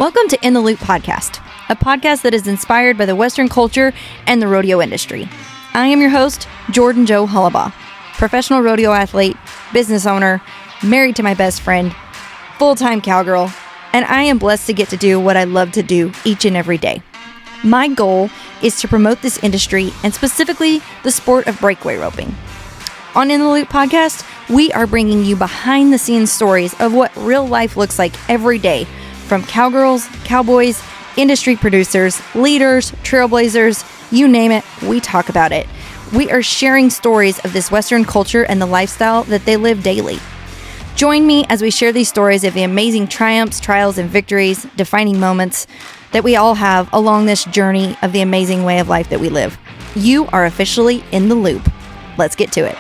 Welcome to In the Loop Podcast, a podcast that is inspired by the Western culture and the rodeo industry. I am your host, Jordan Joe Hullabaugh, professional rodeo athlete, business owner, married to my best friend, full-time cowgirl, and I am blessed to get to do what I love to do each and every day. My goal is to promote this industry and specifically the sport of breakaway roping. On In the Loop Podcast, we are bringing you behind-the-scenes stories of what real life looks like every day, from cowgirls, cowboys, industry producers, leaders, trailblazers, you name it, we talk about it. We are sharing stories of this Western culture and the lifestyle that they live daily. Join me as we share these stories of the amazing triumphs, trials, and victories, defining moments that we all have along this journey of the amazing way of life that we live. You are officially in the loop. Let's get to it.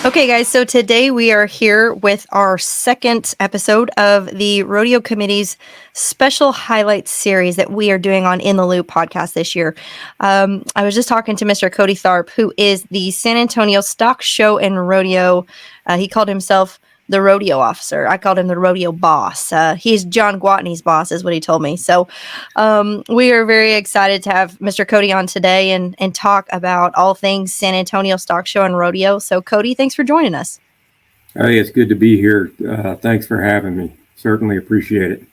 Okay, guys, so today we are here with our second episode of the Rodeo Committee's special highlights series that we are doing on In the Loop podcast this year. I was just talking to Mr. Cody Tharp, who is the San Antonio Stock Show and Rodeo. He called himself the Rodeo Officer. I called him the Rodeo Boss. He's John Gwatney's boss, is what he told me. So we are very excited to have Mr. Cody on today and talk about all things San Antonio Stock Show and Rodeo. So, Cody, thanks for joining us. Hey, it's good to be here. Thanks for having me. Certainly appreciate it.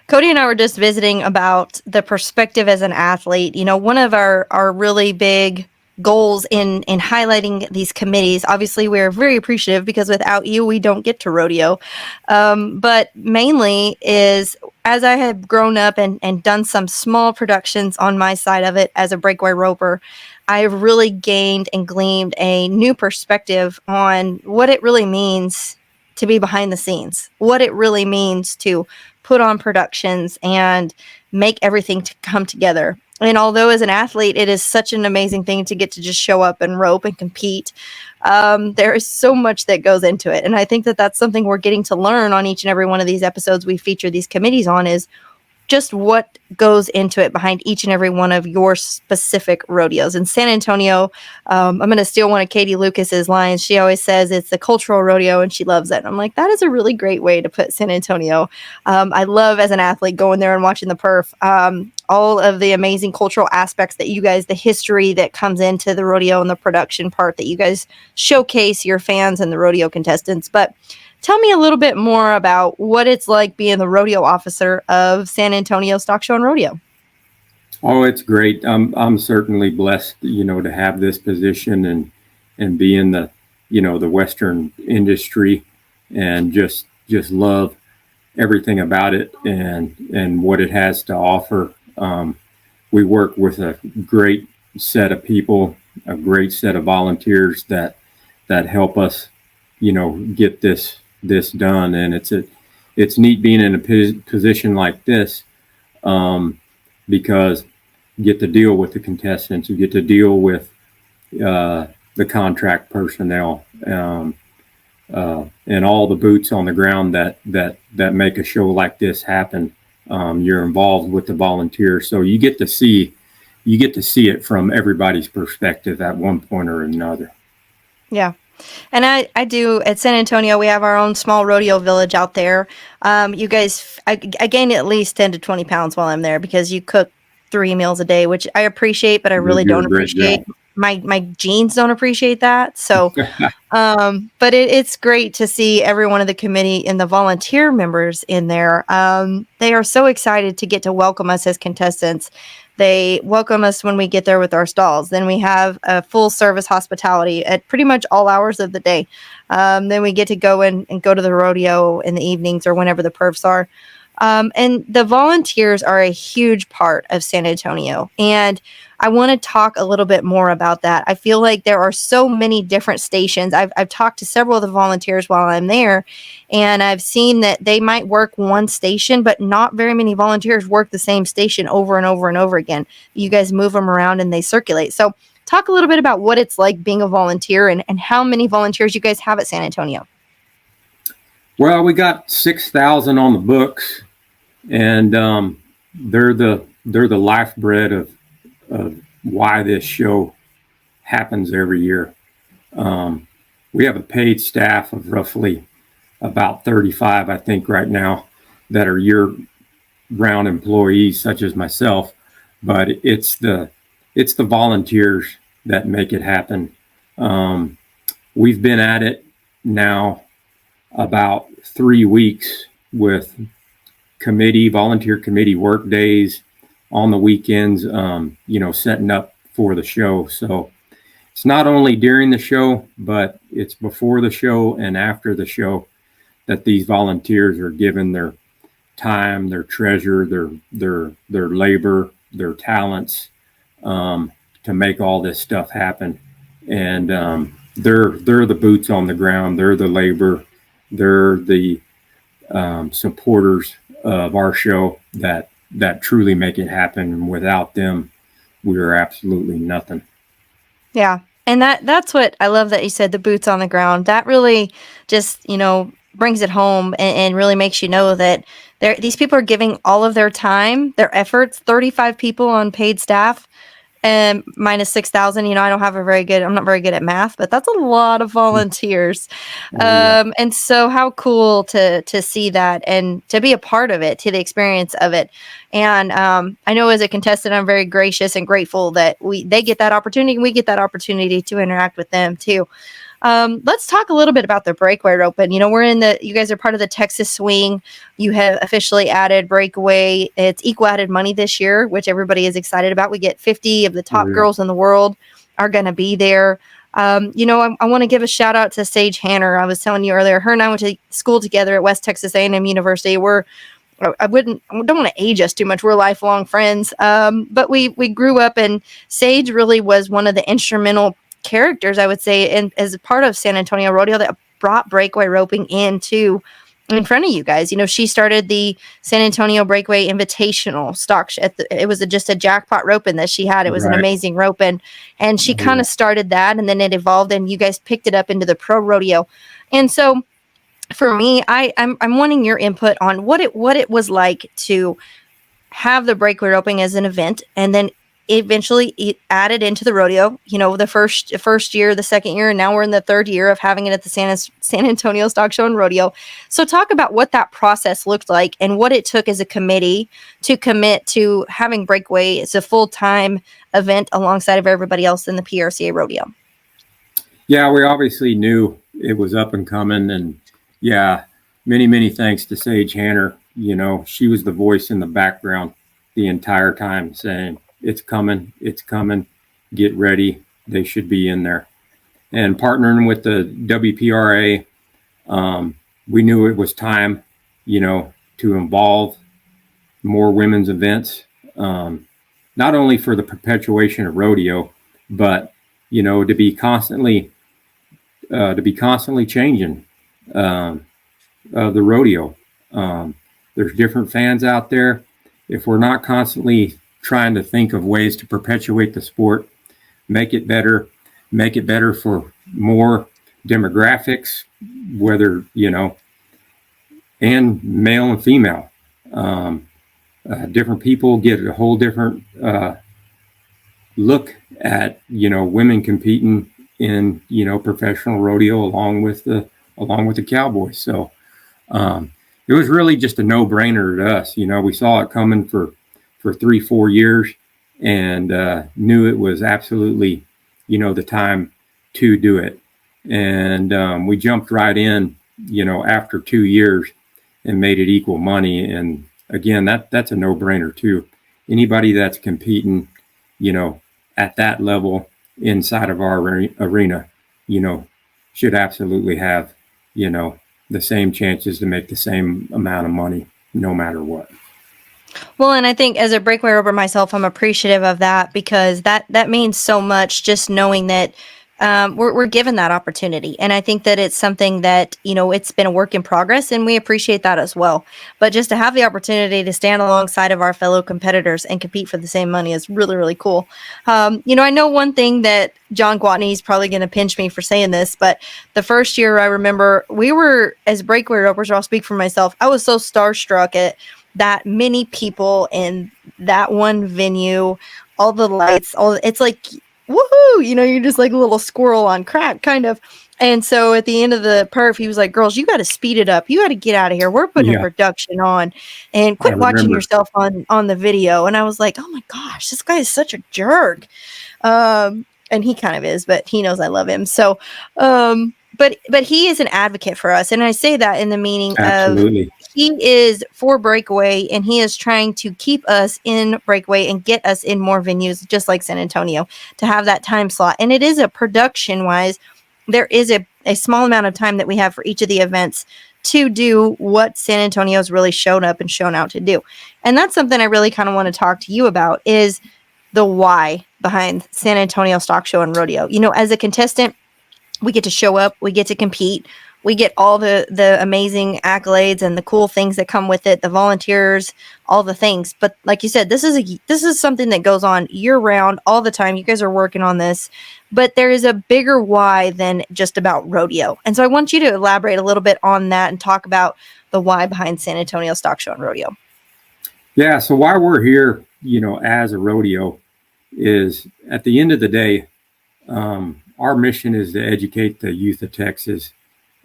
Cody and I were just visiting about the perspective as an athlete. You know, one of our really big goals in highlighting these committees. Obviously, we're very appreciative because without you, we don't get to rodeo. But mainly is as I have grown up and done some small productions on my side of it as a breakaway roper, I've really gained and gleaned a new perspective on what it really means to be behind the scenes, what it really means to put on productions and make everything to come together. And although as an athlete, it is such an amazing thing to get to just show up and rope and compete, there is so much that goes into it. And I think that that's something we're getting to learn on each and every one of these episodes we feature these committees on is just what goes into it behind each and every one of your specific rodeos. In San Antonio, I'm going to steal one of Katie Lucas's lines. She always says it's the cultural rodeo and she loves it. And I'm like, that is a really great way to put San Antonio. I love as an athlete going there and watching the perf. All of the amazing cultural aspects that you guys, the history that comes into the rodeo and the production part that you guys showcase your fans and the rodeo contestants. But tell me a little bit more about what it's like being the rodeo officer of San Antonio Stock Show and Rodeo. Oh, it's great. I'm certainly blessed, to have this position and be in the, the Western industry and just love everything about it and what it has to offer. We work with a great set of people, a great set of volunteers that help us, get this done. And it's neat being in a position like this because you get to deal with the contestants, you get to deal with the contract personnel and all the boots on the ground that make a show like this happen. You're involved with the volunteers, so you get to see it from everybody's perspective at one point or another. Yeah. And I do at San Antonio, we have our own small rodeo village out there. You guys, I gain at least 10 to 20 pounds while I'm there because you cook 3 meals a day, which I appreciate, but I really don't appreciate. My genes don't appreciate that. So, but it's great to see every one of the committee and the volunteer members in there. They are so excited to get to welcome us as contestants. They welcome us when we get there with our stalls. Then we have a full service hospitality at pretty much all hours of the day. Then we get to go in and go to the rodeo in the evenings or whenever the perfs are. And the volunteers are a huge part of San Antonio. And I want to talk a little bit more about that. I feel like there are so many different stations. I've talked to several of the volunteers while I'm there, and I've seen that they might work one station, but not very many volunteers work the same station over and over and over again. You guys move them around and they circulate. So talk a little bit about what it's like being a volunteer and how many volunteers you guys have at San Antonio. Well, we got 6,000 on the books, and they're the lifeblood of why this show happens every year. We have a paid staff of roughly about 35, I think, right now, that are year-round employees, such as myself. But it's the volunteers that make it happen. We've been at it now about 3 weeks with volunteer committee work days on the weekends, setting up for the show. So it's not only during the show, but it's before the show and after the show that these volunteers are given their time, their treasure, their labor, their talents, to make all this stuff happen. And they're the boots on the ground. They're the labor. They're the supporters of our show that truly make it happen. And without them, we are absolutely nothing. Yeah. And that's what I love that you said, the boots on the ground. That really just, brings it home and really makes you know that these people are giving all of their time, their efforts, 35 people on paid staff and minus 6,000. I'm not very good at math, but that's a lot of volunteers. And so how cool to see that and to be a part of it, to the experience of it. And I know as a contestant, I'm very gracious and grateful that they get that opportunity and we get that opportunity to interact with them too. Let's talk a little bit about the Breakaway Roping. You guys are part of the Texas Swing. You have officially added Breakaway. It's equal added money this year, which everybody is excited about. We get 50 of the top girls in the world are going to be there. I want to give a shout out to Sage Hanner. I was telling you earlier, her and I went to school together at West Texas A&M University. I don't want to age us too much. We're lifelong friends. But we grew up, and Sage really was one of the instrumental characters, I would say, and as a part of San Antonio Rodeo that brought Breakaway Roping in front of you guys. She started the San Antonio Breakaway Invitational stock. It was just a jackpot roping that she had. It was an amazing roping, and she kind of started that, and then it evolved, and you guys picked it up into the pro rodeo. And so, for me, I'm wanting your input on what it was like to have the Breakaway Roping as an event, and then eventually it added into the rodeo, the first year, the second year, and now we're in the third year of having it at the San Antonio Stock Show and Rodeo. So talk about what that process looked like and what it took as a committee to commit to having Breakaway as a full-time event alongside of everybody else in the PRCA rodeo. Yeah, we obviously knew it was up and coming, and many, many thanks to Sage Hanner. She was the voice in the background the entire time saying, it's coming, get ready, they should be in there. And partnering with the WPRA, we knew it was time, to involve more women's events, not only for the perpetuation of rodeo, but, to be constantly changing the rodeo. There's different fans out there. If we're not constantly trying to think of ways to perpetuate the sport, make it better for more demographics, whether, and male and female. Different people get a whole different look at, women competing in, professional rodeo along with the cowboys. So it was really just a no-brainer to us. We saw it coming for 3-4 years and knew it was absolutely, the time to do it. And we jumped right in, after 2 years and made it equal money. And again, that's a no-brainer too. Anybody that's competing, at that level inside of our arena, should absolutely have, the same chances to make the same amount of money. no matter what. Well, and I think as a breakaway roper myself, I'm appreciative of that because that means so much. Just knowing that we're given that opportunity, and I think that it's something that it's been a work in progress, and we appreciate that as well. But just to have the opportunity to stand alongside of our fellow competitors and compete for the same money is really really cool. I know one thing that John Guatney is probably going to pinch me for saying this, but the first year I remember we were as breakaway ropers, or I'll speak for myself. I was so starstruck at that many people in that one venue, all the lights, it's like woohoo, you're just like a little squirrel on crack kind of. And so at the end of the perf, he was like, girls, you got to speed it up. You got to get out of here. We're putting a Yeah, production on, and I quit watching remember. yourself on the video. And I was like, oh my gosh, this guy is such a jerk. And he kind of is, but he knows I love him. So, but he is an advocate for us. And I say that in the meaning of Absolutely. he is for Breakaway, and he is trying to keep us in Breakaway and get us in more venues, just like San Antonio, to have that time slot. And it is a production wise, there is a small amount of time that we have for each of the events to do what San Antonio's really shown up and shown out to do. And that's something I really kind of want to talk to you about is the why behind San Antonio Stock Show and Rodeo. As a contestant, we get to show up, we get to compete, we get all the amazing accolades and the cool things that come with it, the volunteers, all the things. But like you said, this is something that goes on year round, all the time. You guys are working on this, but there is a bigger why than just about rodeo. And so I want you to elaborate a little bit on that and talk about the why behind San Antonio Stock Show and Rodeo. Yeah. So why we're here, as a rodeo is at the end of the day, our mission is to educate the youth of Texas.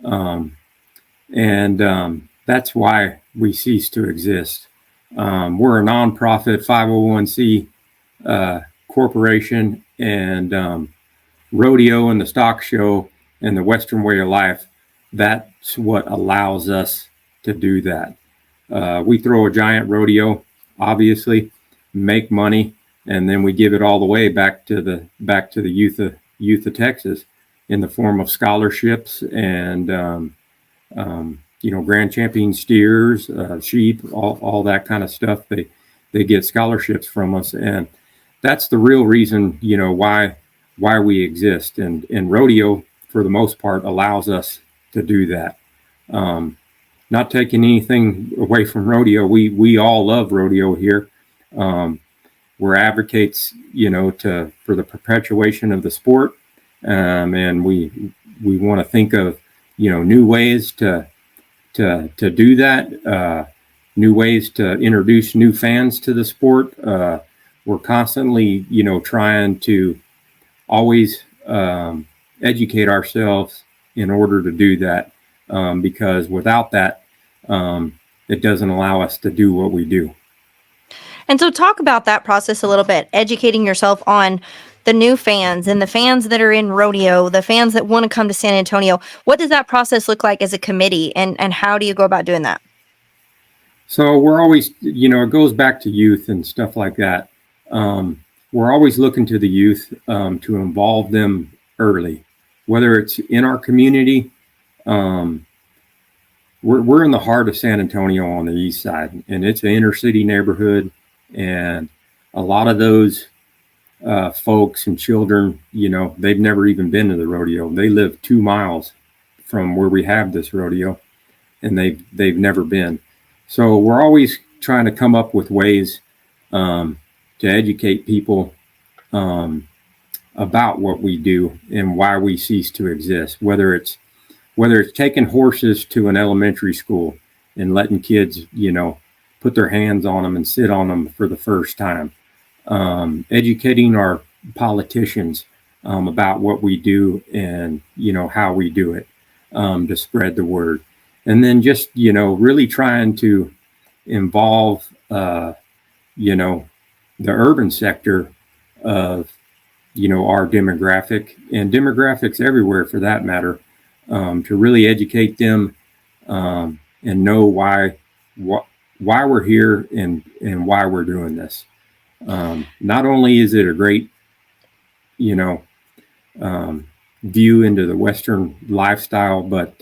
And that's why we cease to exist. We're a nonprofit 501c corporation, and rodeo and the stock show and the Western way of life, that's what allows us to do that. We throw a giant rodeo, obviously, make money, and then we give it all the way back to the youth of Texas in the form of scholarships and grand champion steers, sheep, all that kind of stuff. They get scholarships from us, and that's the real reason why we exist. And rodeo, for the most part, allows us to do that. Not taking anything away from rodeo, we all love rodeo here. We're advocates, for the perpetuation of the sport, and we want to think of new ways to do that, new ways to introduce new fans to the sport. We're constantly trying to always educate ourselves in order to do that, because without that, it doesn't allow us to do what we do. And so talk about that process a little bit, educating yourself on the new fans and the fans that are in rodeo, the fans that want to come to San Antonio. What does that process look like as a committee, and how do you go about doing that? So we're always, it goes back to youth and stuff like that. We're always looking to the youth to involve them early, whether it's in our community. We're in the heart of San Antonio on the east side, and it's an inner city neighborhood. And a lot of those folks and children, they've never even been to the rodeo. They live 2 miles from where we have this rodeo, and they've never been. So we're always trying to come up with ways to educate people about what we do and why we cease to exist. Whether it's taking horses to an elementary school and letting kids, put their hands on them and sit on them for the first time. Educating our politicians about what we do and, how we do it, to spread the word. And then just, really trying to involve, the urban sector of, our demographic and demographics everywhere for that matter, to really educate them and know why we're here and why we're doing this. Not only is it a great, view into the Western lifestyle, but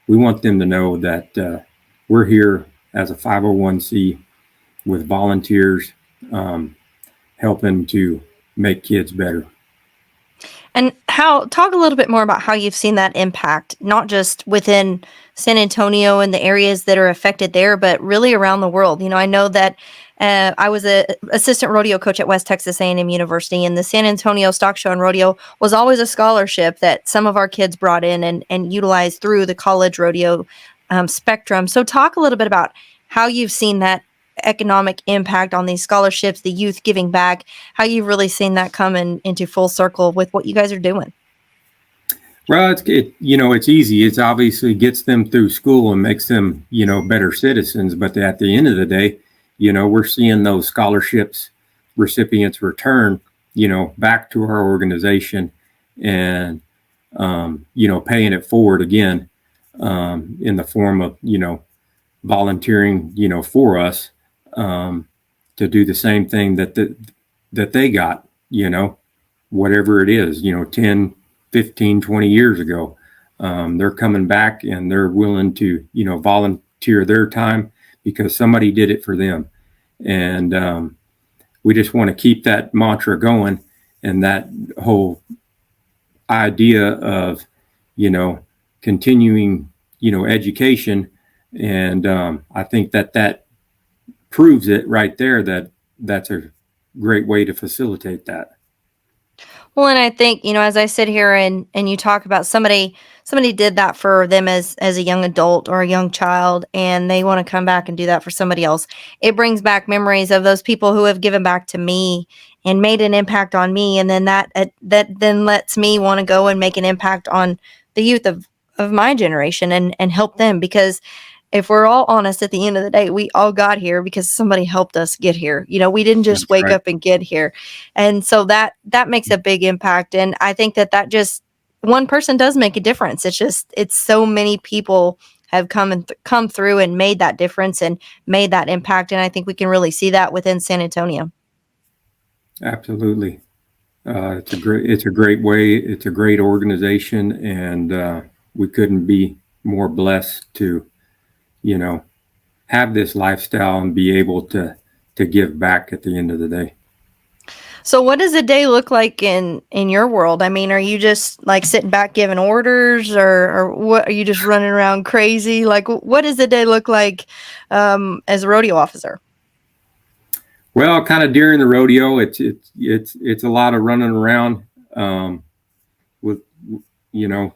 we want them to know that we're here as a 501c with volunteers, helping to make kids better. And talk a little bit more about how you've seen that impact, not just within San Antonio and the areas that are affected there, but really around the world. I know that I was a assistant rodeo coach at West Texas A&M University, and the San Antonio Stock Show and Rodeo was always a scholarship that some of our kids brought in and utilized through the college rodeo spectrum. So talk a little bit about how you've seen that economic impact on these scholarships, the youth giving back, how you've really seen that come into full circle with what you guys are doing. Well, it's easy. It's obviously gets them through school and makes them, better citizens. But at the end of the day, we're seeing those scholarships recipients return, back to our organization and, paying it forward again, in the form of, volunteering, for us, to do the same thing that they got, whatever it is, 10, 15, 20 years ago. They're coming back and they're willing to, volunteer their time because somebody did it for them. And we just want to keep that mantra going and that whole idea of, continuing, education. And I think that proves it right there that that's a great way to facilitate that. Well, and I think, as I sit here and you talk about somebody did that for them as a young adult or a young child, and they want to come back and do that for somebody else. It brings back memories of those people who have given back to me and made an impact on me. And then that then lets me want to go and make an impact on the youth of my generation and help them. Because if we're all honest, at the end of the day, we all got here because somebody helped us get here. We didn't just That's wake right. up and get here. And so that makes a big impact. And I think that just one person does make a difference. It's so many people have come through and made that difference and made that impact. And I think we can really see that within San Antonio. Absolutely. It's a great way. It's a great organization, and we couldn't be more blessed to, have this lifestyle and be able to give back at the end of the day. So what does a day look like in your world? I mean, are you just like sitting back giving orders, or what, are you just running around crazy? Like, what does a day look like as a rodeo officer? Well, kind of during the rodeo, it's a lot of running around, with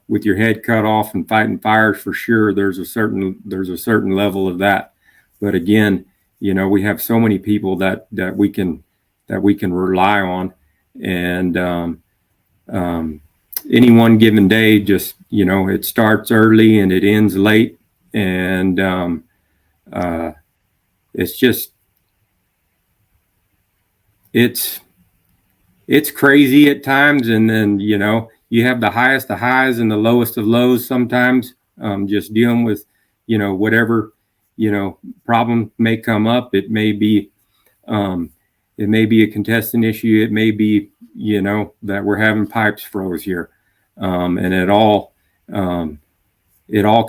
with your head cut off and fighting fires for sure. There's a certain level of that, but again, we have so many people that we can rely on, and any one given day, just it starts early and it ends late, and it's just it's crazy at times, and then you have the highest of highs and the lowest of lows sometimes, just dealing with whatever problem may come up. It may be a contestant issue. It may be that we're having pipes froze here, and it all can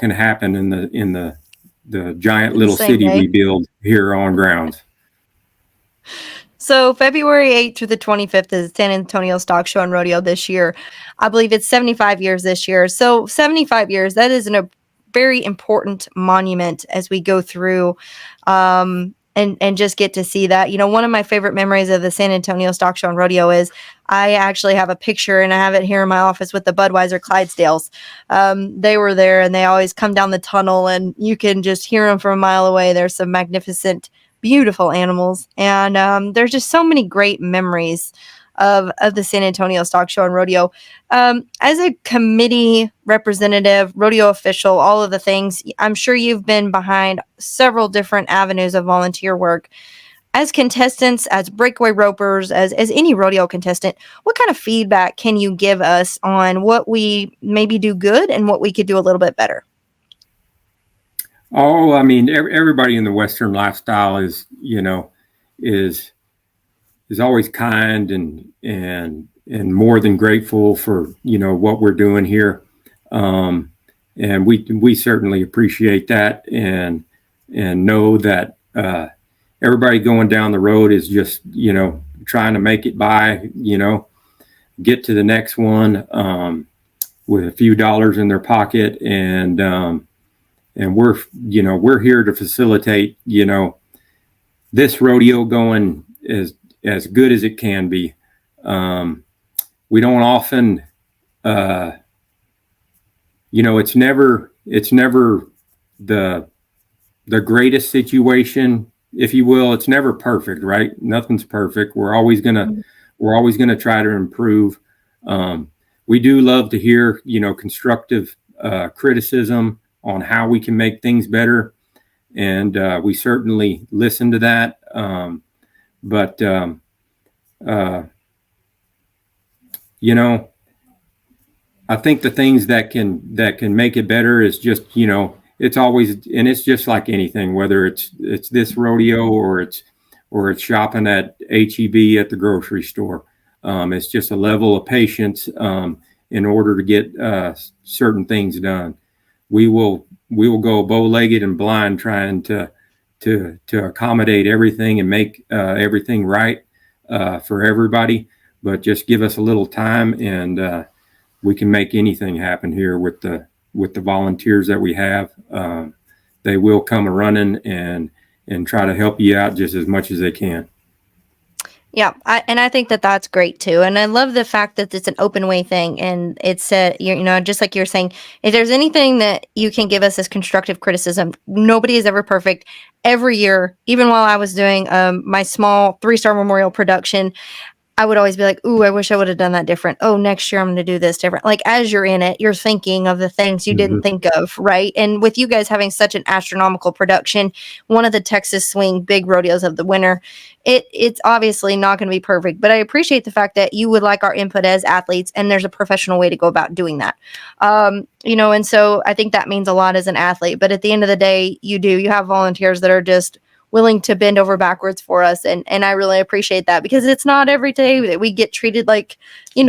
happen in the giant little city we build here on grounds. So February 8th through the 25th is San Antonio Stock Show and Rodeo this year. I believe it's 75 years this year. So 75 years, that is a very important monument as we go through and just get to see that. One of my favorite memories of the San Antonio Stock Show and Rodeo is I actually have a picture, and I have it here in my office, with the Budweiser Clydesdales. They were there, and they always come down the tunnel, and you can just hear them from a mile away. There's some magnificent, beautiful animals, and there's just so many great memories of the San Antonio Stock Show and Rodeo. As a committee representative, rodeo official, all of the things, I'm sure you've been behind several different avenues of volunteer work. As contestants, as breakaway ropers, as any rodeo contestant, what kind of feedback can you give us on what we maybe do good and what we could do a little bit better? Oh, I mean, everybody in the Western lifestyle is always kind and more than grateful for what we're doing here, and we certainly appreciate that, and know that everybody going down the road is just, trying to make it by, get to the next one with a few dollars in their pocket, and we're here to facilitate, this rodeo going as good as it can be. We don't often, it's never the greatest situation, if you will. It's never perfect, right? Nothing's perfect. We're always gonna try to improve. We do love to hear, constructive criticism on how we can make things better, and we certainly listen to that. But I think the things that can make it better is just, it's always, and it's just like anything, whether it's this rodeo or it's shopping at HEB at the grocery store. It's just a level of patience in order to get certain things done. We will go bow-legged and blind trying to accommodate everything and make everything right for everybody. But just give us a little time, and we can make anything happen here with the volunteers that we have. They will come running and try to help you out just as much as they can. Yeah, I think that that's great too, and I love the fact that it's an open way thing, and it's just like you're saying, if there's anything that you can give us as constructive criticism, nobody is ever perfect. Every year, even while I was doing my small 3-star memorial production, I would always be like, ooh, I wish I would have done that different. Oh, next year I'm going to do this different. Like, as you're in it, you're thinking of the things you didn't think of, right? And with you guys having such an astronomical production, one of the Texas Swing big rodeos of the winter, it's obviously not going to be perfect. But I appreciate the fact that you would like our input as athletes, and there's a professional way to go about doing that. And so I think that means a lot as an athlete. But at the end of the day, you have volunteers that are just willing to bend over backwards for us. And I really appreciate that, because it's not every day that we get treated like,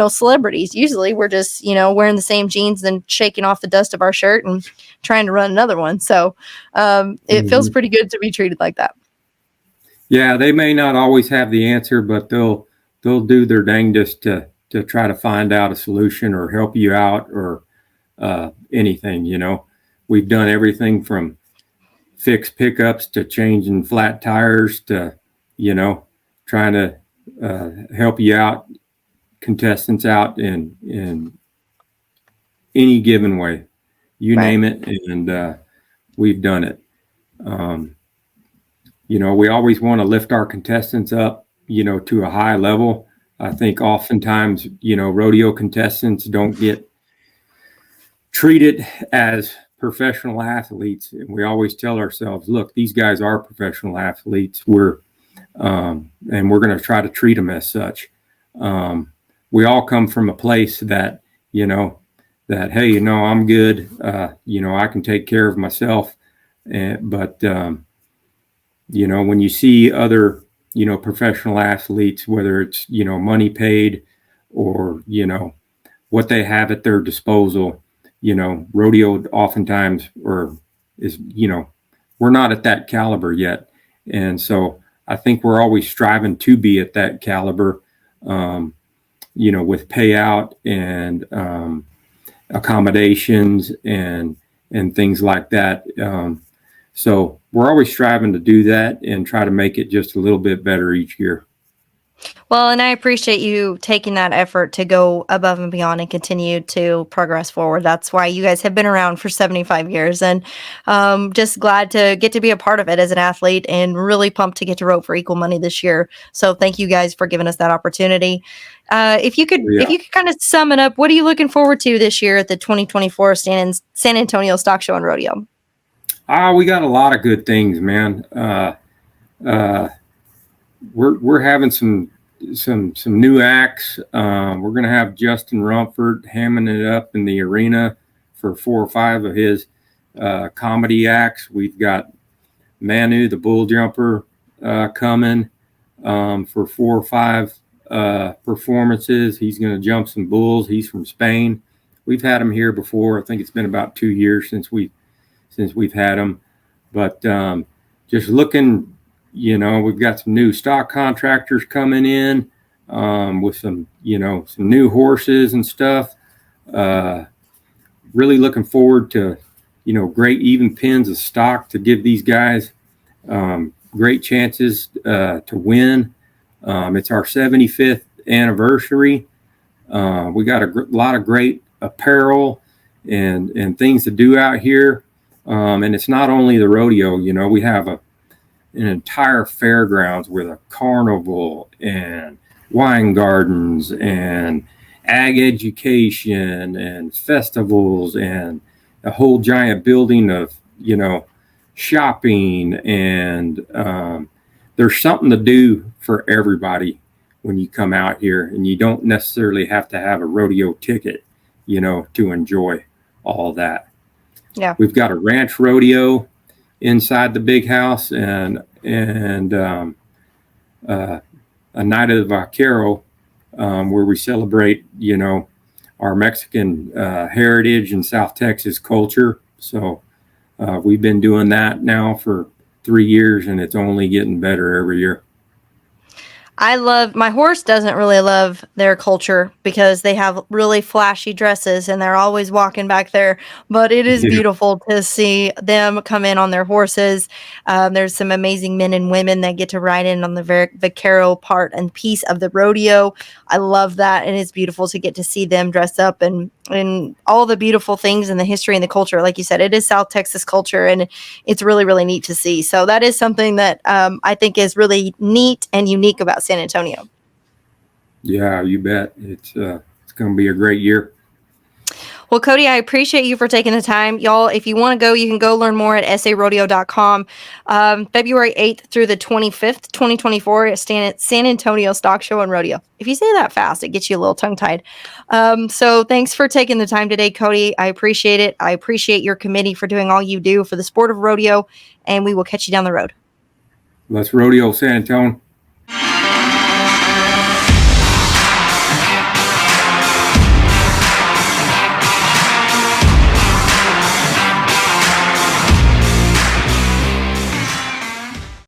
celebrities. Usually we're just, wearing the same jeans and shaking off the dust of our shirt and trying to run another one. So it feels pretty good to be treated like that. Yeah, they may not always have the answer, but they'll do their dangest to try to find out a solution or help you out or anything. We've done everything from fix pickups to changing flat tires to, trying to help you out, contestants out in any given way, you Right. name it. And we've done it. We always want to lift our contestants up, to a high level. I think oftentimes, rodeo contestants don't get treated as professional athletes. And we always tell ourselves, look, these guys are professional athletes. And we're going to try to treat them as such. We all come from a place that, hey, I'm good. I can take care of myself. But when you see other, professional athletes, whether it's, money paid or, what they have at their disposal, rodeo oftentimes is, we're not at that caliber yet. And so I think we're always striving to be at that caliber, with payout and accommodations and things like that. So we're always striving to do that and try to make it just a little bit better each year. Well, and I appreciate you taking that effort to go above and beyond and continue to progress forward. That's why you guys have been around for 75 years, and just glad to get to be a part of it as an athlete, and really pumped to get to rope for equal money this year. So thank you guys for giving us that opportunity. If you could kind of sum it up, what are you looking forward to this year at the 2024 San Antonio Stock Show and Rodeo? We got a lot of good things, man. We're having some new acts. We're going to have Justin Rumford hamming it up in the arena for 4 or 5 of his comedy acts. We've got Manu, the bull jumper, coming for 4 or 5 performances. He's going to jump some bulls. He's from Spain. We've had him here before. I think it's been about 2 years since we've had him. But just looking, we've got some new stock contractors coming in with some new horses and stuff. Really looking forward to, great even pins of stock to give these guys great chances to win. It's our 75th anniversary. We got a lot of great apparel and things to do out here. And it's not only the rodeo, we have an entire fairgrounds with a carnival and wine gardens and ag education and festivals and a whole giant building of, shopping. And there's something to do for everybody when you come out here, and you don't necessarily have to have a rodeo ticket, to enjoy all that. Yeah. We've got a ranch rodeo inside the big house and a night of the vaquero where we celebrate, our Mexican heritage and South Texas culture. So we've been doing that now for 3 years, and it's only getting better every year. My horse doesn't really love their culture because they have really flashy dresses and they're always walking back there. But it is beautiful to see them come in on their horses. There's some amazing men and women that get to ride in on the vaquero part and piece of the rodeo. I love that. And it's beautiful to get to see them dress up and all the beautiful things and the history and the culture. Like you said, it is South Texas culture, and it's really, really neat to see. So that is something that I think is really neat and unique about San Antonio. Yeah, you bet. It's going to be a great year. Well, Cody, I appreciate you for taking the time. Y'all, if you want to go, you can go learn more at sarodeo.com. February 8th through the 25th, 2024 at San Antonio Stock Show and Rodeo. If you say that fast, it gets you a little tongue-tied. So thanks for taking the time today, Cody. I appreciate it. I appreciate your committee for doing all you do for the sport of rodeo, and we will catch you down the road. Let's rodeo San Antonio.